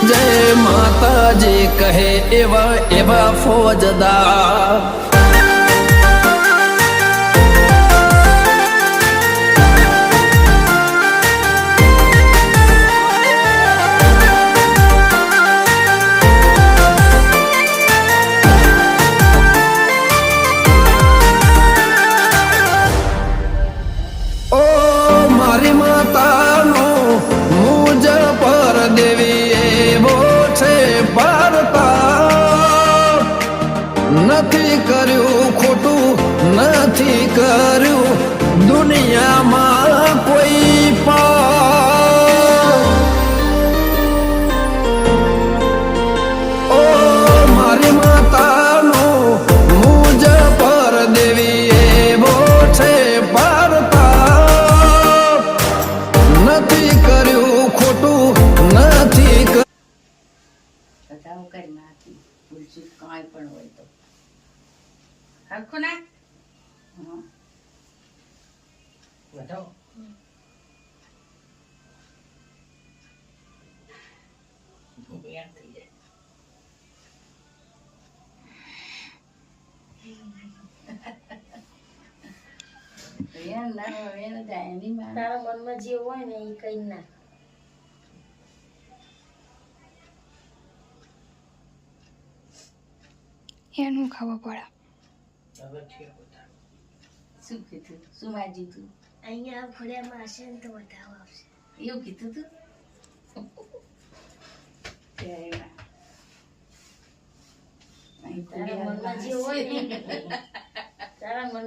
जय माता जी कहे एवा एवा फौजदार નથી કર્યું ખોટું નથી કર્યું દુનિયામાં કોઈ ઓ મારી માતાનો મુજ પર દેવી એવો છે પારતા નથી કર્યું ખોટું નથી બતાવો કરી નાખી ભૂલચૂક કાંઈ પણ હોય તો હરખું ના બતાવો તારા મનમાં જે હોય ને એ કઈ ના એનું ખાવા પડે શું કીધું શું માજી તું અહીંયા ઘોડિયામાં હશે ને તો વધાવો આવશે એવું કીધું તું તારા મનમાં જે હોય ને તારા મન